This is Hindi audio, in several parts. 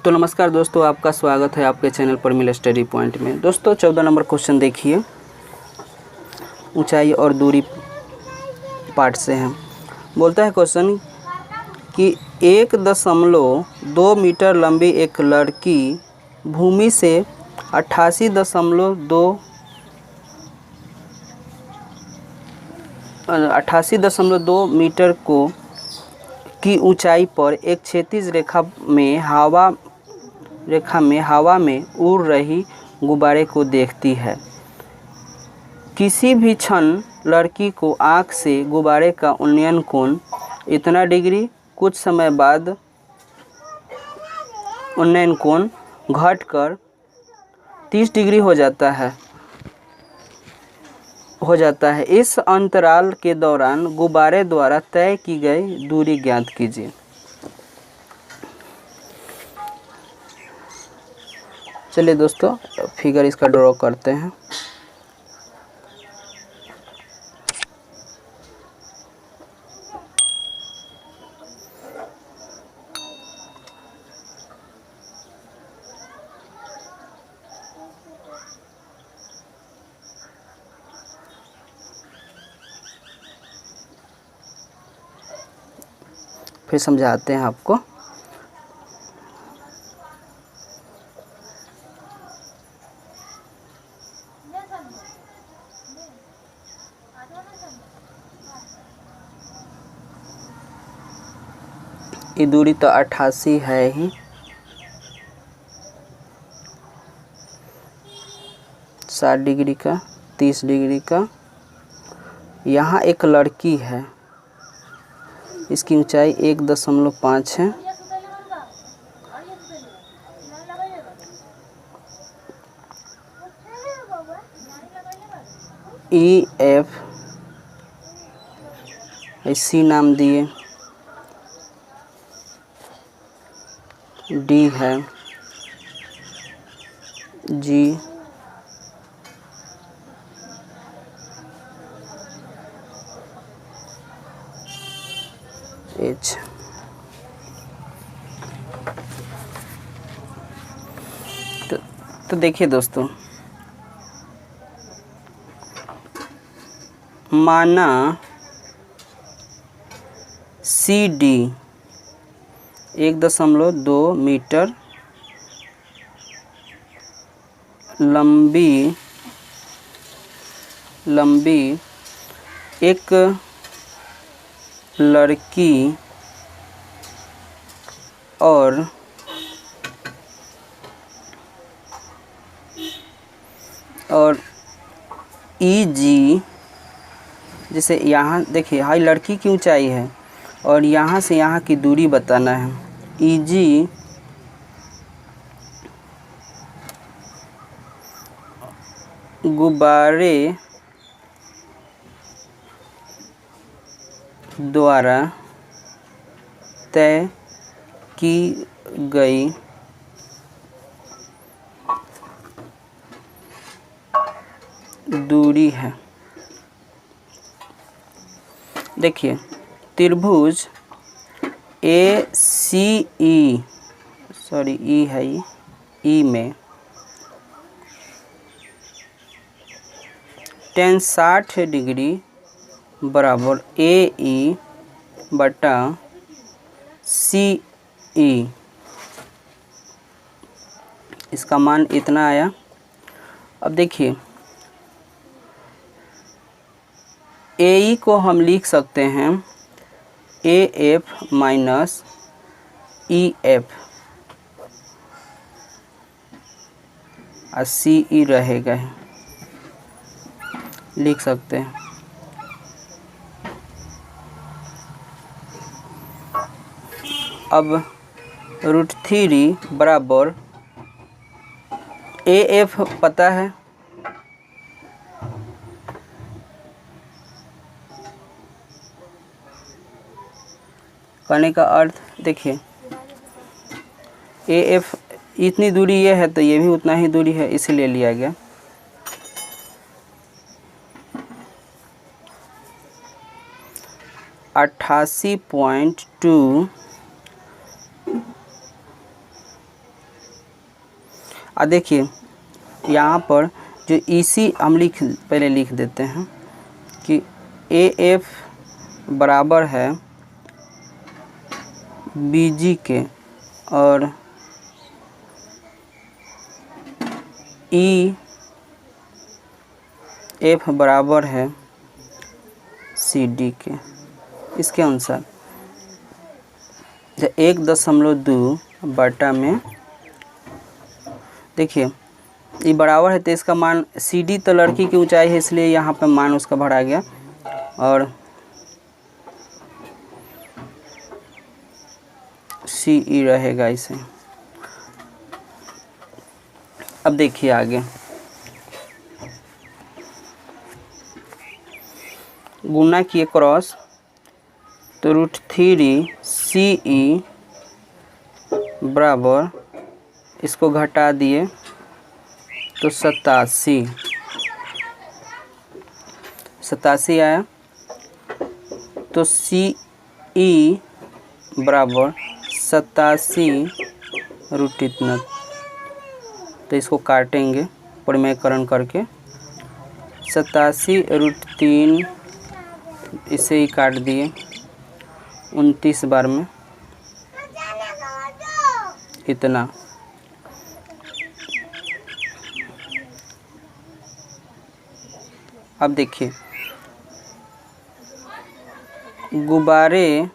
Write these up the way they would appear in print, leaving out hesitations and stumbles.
तो नमस्कार दोस्तों, आपका स्वागत है आपके चैनल पर मिल स्टडी पॉइंट में। दोस्तों 14 नंबर क्वेश्चन देखिए, ऊंचाई और दूरी पार्ट से है। बोलता है क्वेश्चन कि 1.2 मीटर लंबी एक लड़की भूमि से 88.2 मीटर की ऊंचाई पर एक क्षैतिज रेखा में हवा में उड़ रही गुब्बारे को देखती है। किसी भी क्षण लड़की को आँख से गुब्बारे का उन्नयन कोण इतना डिग्री, कुछ समय बाद उन्नयन कोण घटकर 30 डिग्री हो जाता है। इस अंतराल के दौरान गुब्बारे द्वारा तय की गई दूरी ज्ञात कीजिए। चलिए दोस्तों, फिगर इसका ड्रॉ करते हैं। फिर समझाते हैं आपको। ये दूरी तो 88 है ही। 60 डिग्री का, 30 डिग्री का। यहाँ एक लड़की है, इसकी ऊंचाई 1.5 है। EF C नाम दिए, D है, G, H। तो देखिए दोस्तों, माना CD 1.2 मीटर लंबी एक लड़की और EG, जैसे यहाँ देखिए हाई लड़की की ऊंचाई है और यहाँ से यहाँ की दूरी बताना है। EG गुब्बारे द्वारा तय की गई दूरी है। देखिए त्रिभुज ACE, सॉरी E है, E में tan 60 डिग्री बराबर AE बटा CE, इसका मान इतना आया। अब देखिए AE को हम लिख सकते हैं AF माइनस EF और CE रहेगा, लिख सकते हैं। अब √3 बराबर AF पता है, कहने का अर्थ देखिए AF इतनी दूरी ये है तो ये भी उतना ही दूरी है, इसलिए लिया गया। देखिए यहाँ पर जो EC हम पहले लिख देते हैं कि AF बराबर है BG के और EF बराबर है CD के। इसके अनुसार 1.2 बटा में देखिए ये बराबर है तो इसका मान CD तो लड़की की ऊंचाई है इसलिए यहाँ पे मान उसका बढ़ा गया और CE रहेगा इसे। अब देखिए आगे गुना किए क्रॉस तो √3CE बराबर इसको घटा दिए तो 87 आया। तो CE बराबर 87 रूट इतना, तो इसको काटेंगे परिमेयकरण करके 87√3 इसे ही काट दिए 29 बार में इतना। अब देखिए गुब्बारे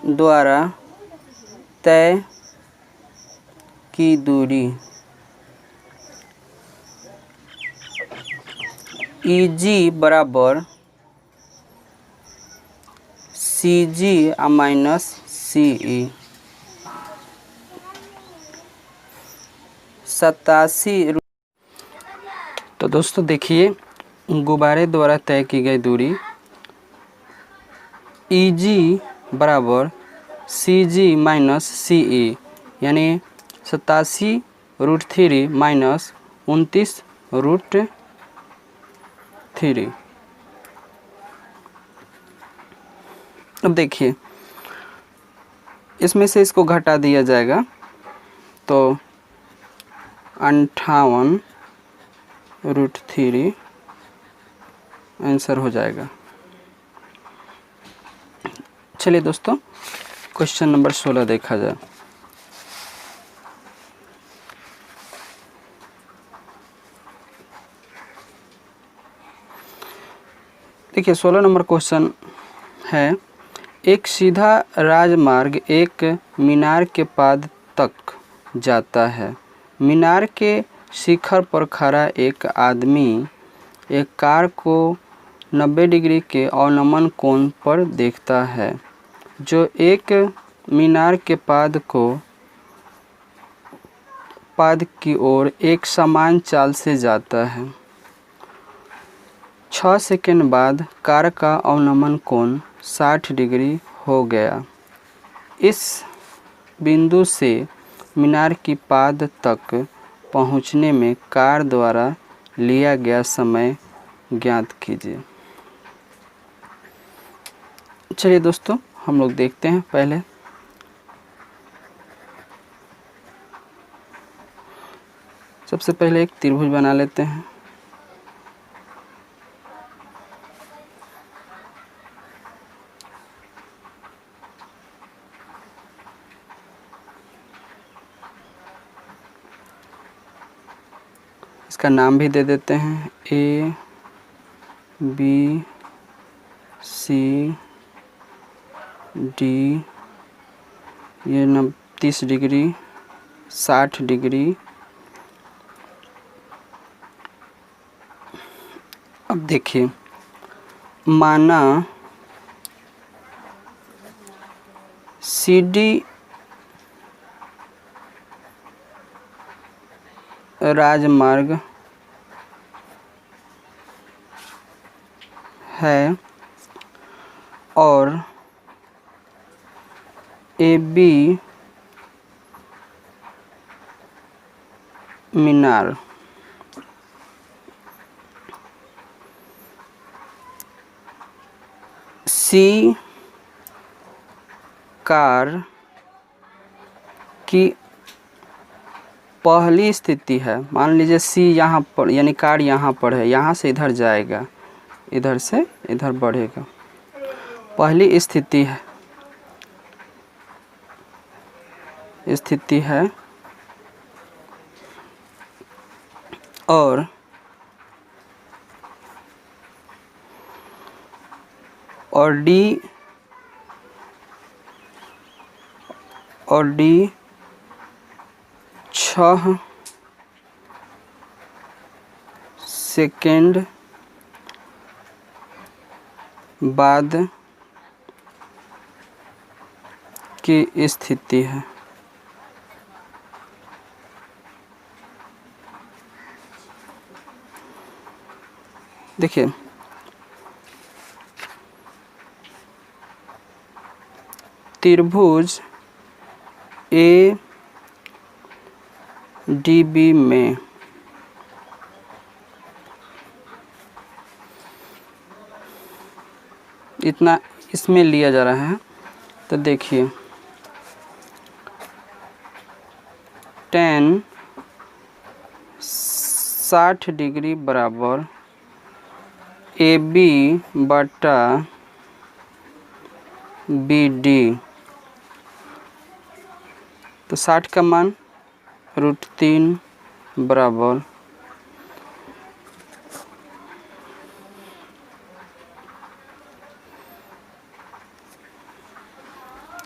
द्वारा तय की दूरी EG बराबर CG माइनस CE 87। तो दोस्तों देखिए गुब्बारे द्वारा तय की गई दूरी EG बराबर CG माइनस CE यानी 87√3 माइनस 29√3। अब देखिए इसमें से इसको घटा दिया जाएगा तो 58√3 आंसर हो जाएगा। चलिए दोस्तों क्वेश्चन नंबर 16 देखा जाए। देखिए 16 नंबर क्वेश्चन है एक सीधा राजमार्ग एक मीनार के पाद तक जाता है। मीनार के शिखर पर खड़ा एक आदमी एक कार को 90 डिग्री के अवनमन कोण पर देखता है जो एक मीनार के पाद की ओर एक समान चाल से जाता है। 6 सेकंड बाद कार का अवनमन कोण 60 डिग्री हो गया। इस बिंदु से मीनार की पाद तक पहुंचने में कार द्वारा लिया गया समय ज्ञात कीजिए। चलिए दोस्तों हम लोग देखते हैं। पहले सबसे पहले एक त्रिभुज बना लेते हैं। इसका नाम भी दे देते हैं A B C D। ये 30 डिग्री 60 डिग्री। अब देखिए माना CD राजमार्ग है और AB मीनार। C कार की पहली स्थिति है, मान लीजिए C यहाँ पर यानी कार यहाँ पर है, यहाँ से इधर जाएगा, इधर से इधर बढ़ेगा, पहली स्थिति है और D 6 सेकेंड बाद की स्थिति है। देखिए त्रिभुज ADB में इतना इसमें लिया जा रहा है, तो देखिए tan 60 डिग्री बराबर AB बटा BD, तो 60 का मान √3 बराबर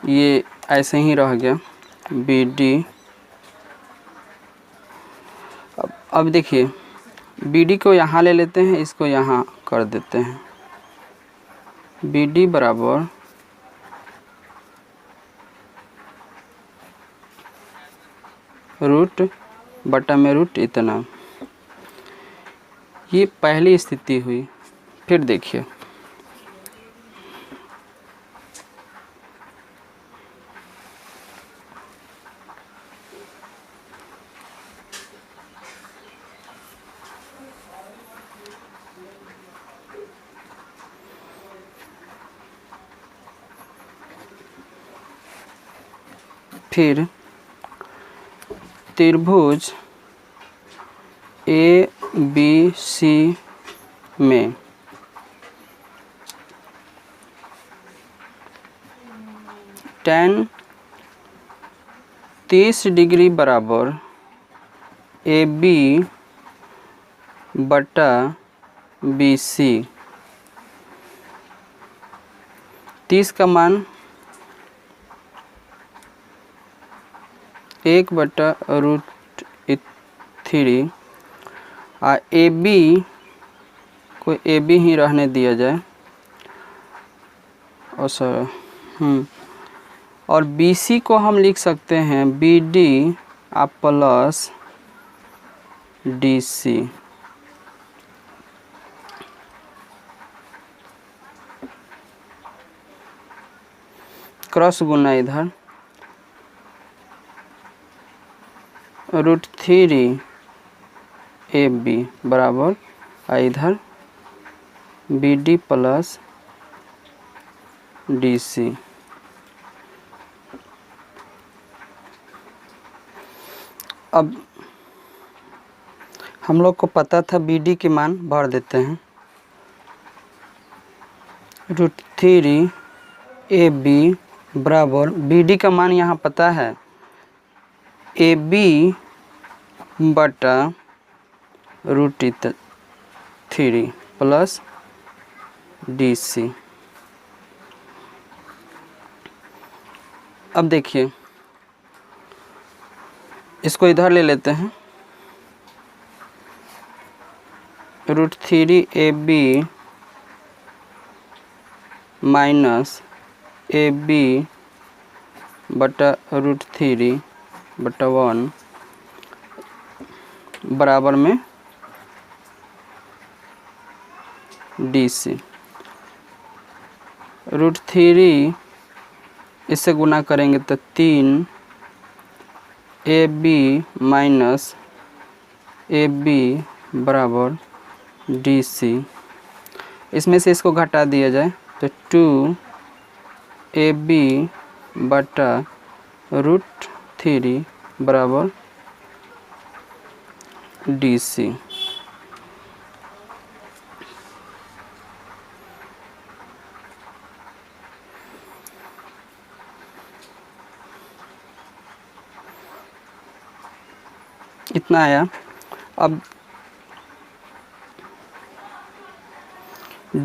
ये ऐसे ही रह गया BD। अब देखिए BD को यहाँ ले लेते हैं, इसको यहाँ कर देते हैं, BD बराबर रूट बटा में रूट इतना। ये पहली स्थिति हुई। फिर देखिए फिर त्रिभुज ABC में tan 30 डिग्री बराबर AB बटा BC, 30 का मान 1 बटा √3 और AB को AB ही रहने दिया जाए और BC को हम लिख सकते हैं BD प्लस DC। क्रॉस गुना इधर √3 AB बराबर इधर BD प्लस DC। अब हम लोग को पता था BD के मान भर देते हैं, √3 AB बराबर BD का मान यहाँ पता है AB बटा √3 प्लस DC। अब देखिए इसको इधर ले लेते हैं, √3 AB माइनस AB बटा √3 बटा 1 बराबर में DC। √3 इससे गुना करेंगे तो 3 AB माइनस AB बराबर DC। इसमें से इसको घटा दिया जाए तो 2 AB बटा √3 बराबर DC। इतना आया। अब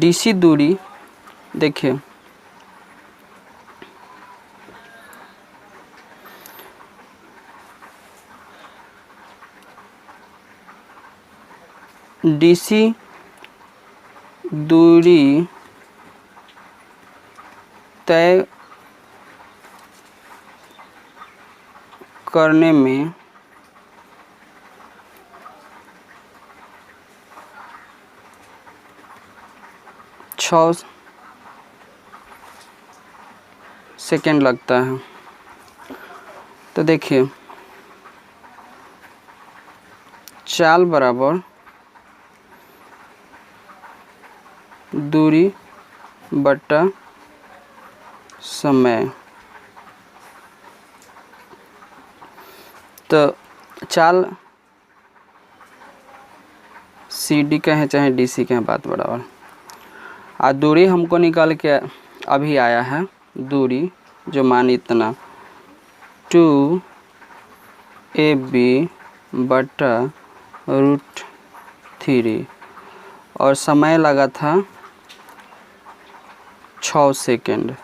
DC दूरी देखिए, DC दूरी तय करने में 6 सेकेंड लगता है। तो देखिए, चाल बराबर दूरी बटा समय। तो चाल CD का है चाहे DC का है, बात बराबर। और दूरी हमको निकाल के अभी आया है, दूरी जो मान इतना 2AB बटा √3 और समय लगा था 6 सेकेंड।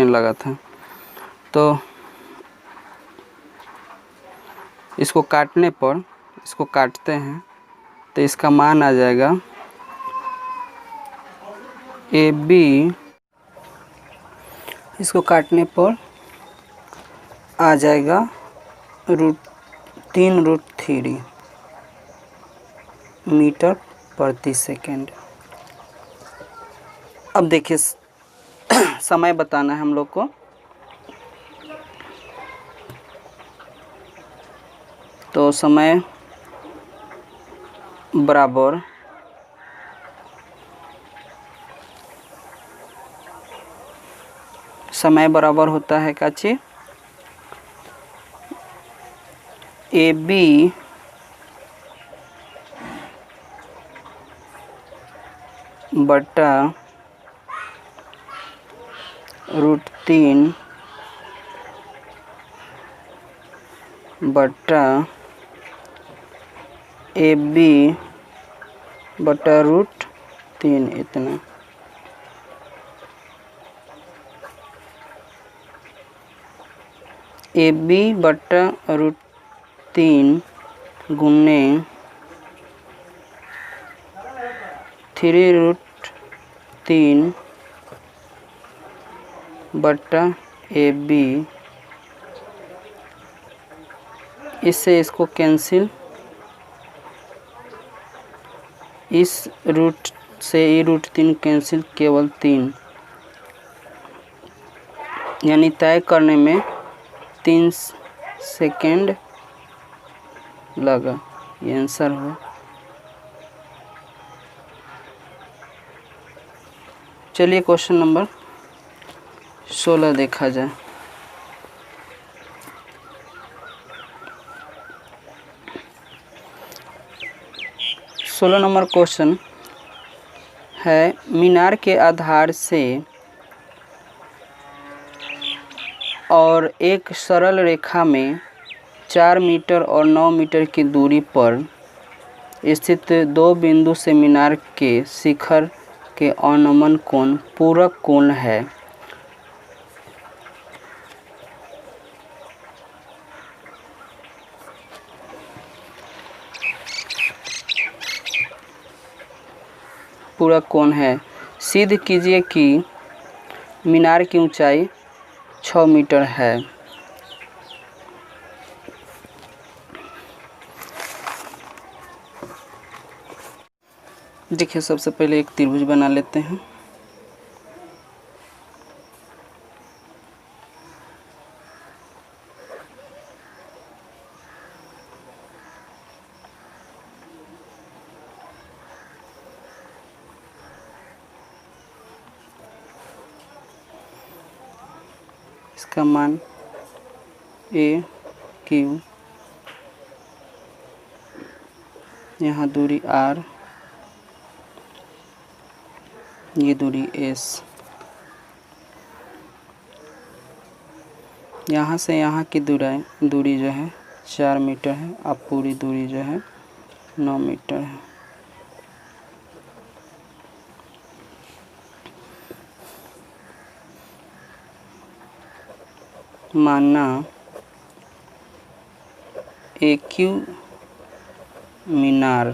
लगा था। तो इसको काटने पर, इसको काटते हैं तो इसका मान आ जाएगा AB, इसको काटने पर आ जाएगा √3 मीटर प्रति सेकेंड। अब देखिए, समय बताना है हम लोग को। तो समय बराबर होता है क्या चीज, AB बटा √3 बटा AB बटा √3 इतना। AB बटा √3 गुने 3√3 बटा AB, इससे इसको कैंसिल, इस रूट से ये √3 कैंसिल, केवल 3, यानी तय करने में 3 सेकेंड लगा। ये आंसर हो। चलिए क्वेश्चन नंबर 16 देखा जाए। सोलह नंबर क्वेश्चन है, मीनार के आधार से और एक सरल रेखा में 4 मीटर और 9 मीटर की दूरी पर स्थित दो बिंदु से मीनार के शिखर के अवनमन कोण पूरक कोण है। पूरक कोण है। सिद्ध कीजिए कि मीनार की ऊंचाई 6 मीटर है। देखिए, सबसे पहले एक त्रिभुज बना लेते हैं। इसका मान ए क्यू, यहाँ दूरी आर, ये दूरी एस, यहाँ से यहाँ की दूरी जो है 4 मीटर है। अब पूरी दूरी जो है 9 मीटर है। माना AQ मीनार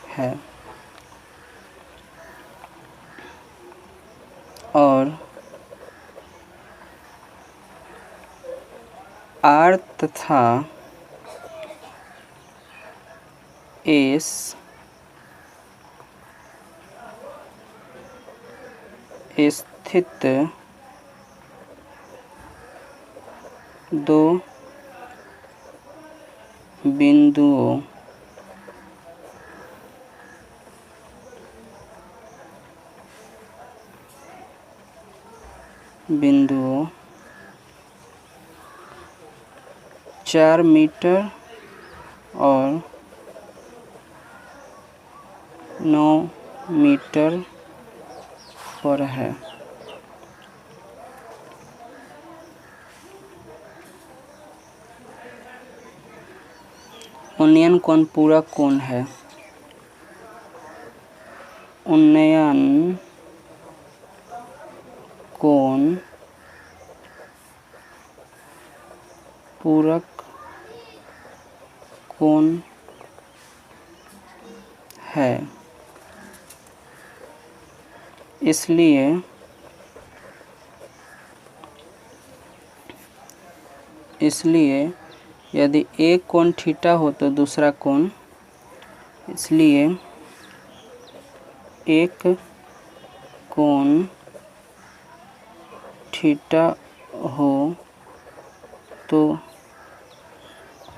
है और R तथा S स्थित दो बिंदुओं बिंदुओं 4 मीटर और 9 मीटर पर है। उन्नयन कोण पूरक कोण है। उन्नयन कोण पूरक कोण है, इसलिए यदि एक कोण थीटा हो तो दूसरा कोण, इसलिए एक कोण थीटा हो तो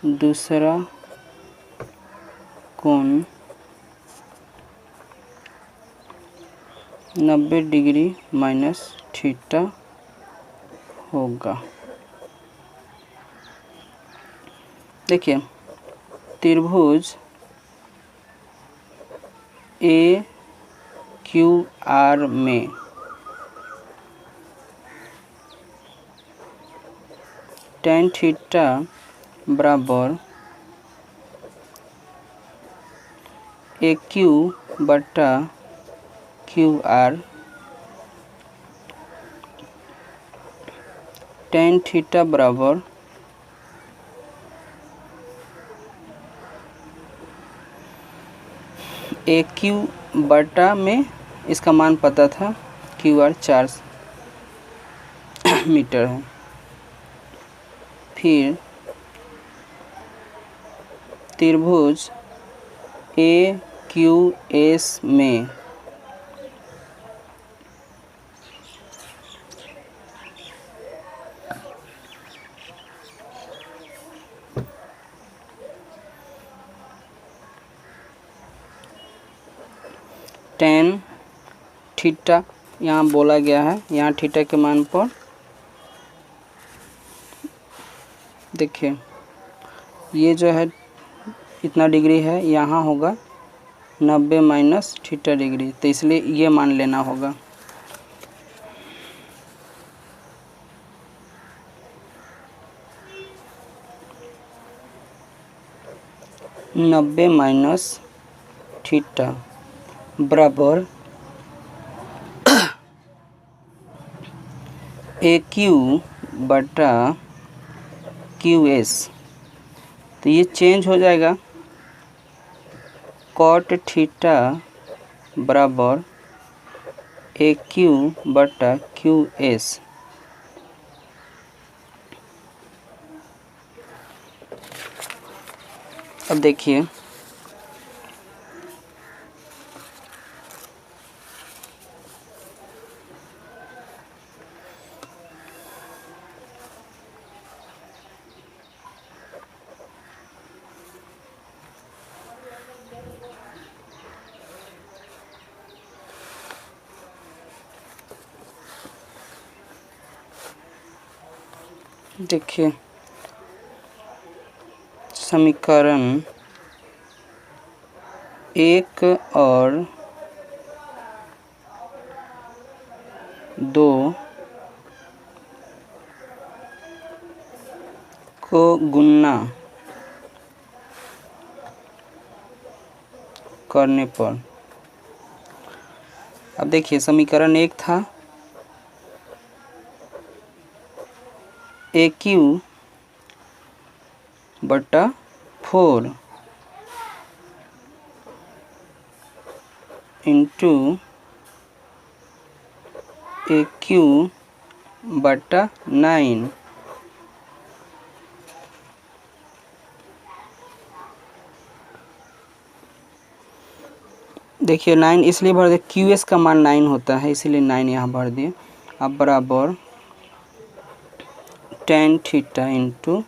दूसरा कोण 90 डिग्री माइनस थीटा होगा। देखिए त्रिभुज AQR में tan थीटा बराबर AQ बटा QR, tan थीटा बराबर AQ बटा में इसका मान पता था QR 4 मीटर है। फिर त्रिभुज AQS में tan थीटा यहाँ बोला गया है। यहाँ थीटा के मान पर देखिए ये जो है इतना डिग्री है, यहाँ होगा 90 माइनस थीटा डिग्री, तो इसलिए ये मान लेना होगा। नब्बे माइनस थीटा बराबर AQ बटा QS, तो ये चेंज हो जाएगा। कॉट थीटा बराबर AQ बटा QS। अब देखिए देखिए समीकरण 1 और 2 को गुणा करने पर, अब देखिए समीकरण 1 था AQ बटा 4 इंटू AQ बटा 9। देखिए 9 इसलिए भर दिए, QS का मान 9 होता है इसीलिए 9 यहाँ भर दिए। अब बराबर tan theta into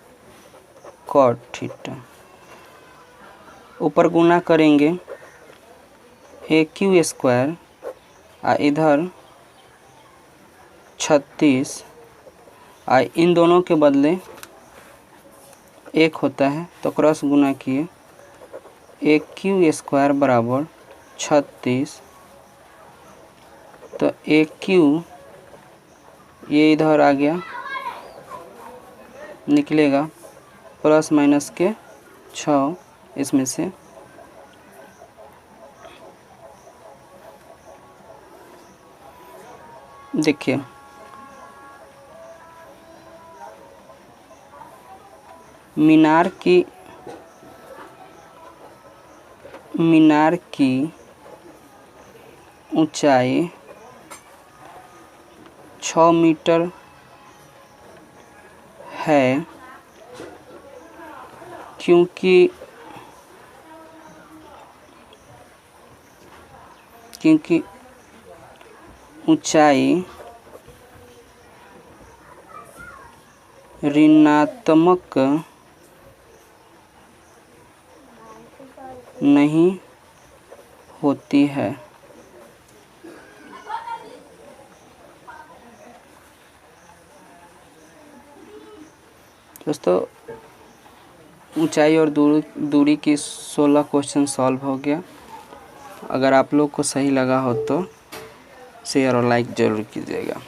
cot theta, ऊपर गुना करेंगे AQ स्क्वायर इधर 36 इन दोनों के बदले 1 होता है तो क्रॉस गुना किए AQ स्क्वायर बराबर 36, तो AQ ये इधर आ गया, निकलेगा प्लस माइनस के 6 इसमें से, देखिए मीनार की ऊंचाई 6 मीटर है क्योंकि ऊंचाई ऋणात्मक नहीं होती है। दोस्तों ऊंचाई और दूरी की 16 क्वेश्चन सॉल्व हो गया। अगर आप लोग को सही लगा हो तो शेयर और लाइक ज़रूर कीजिएगा।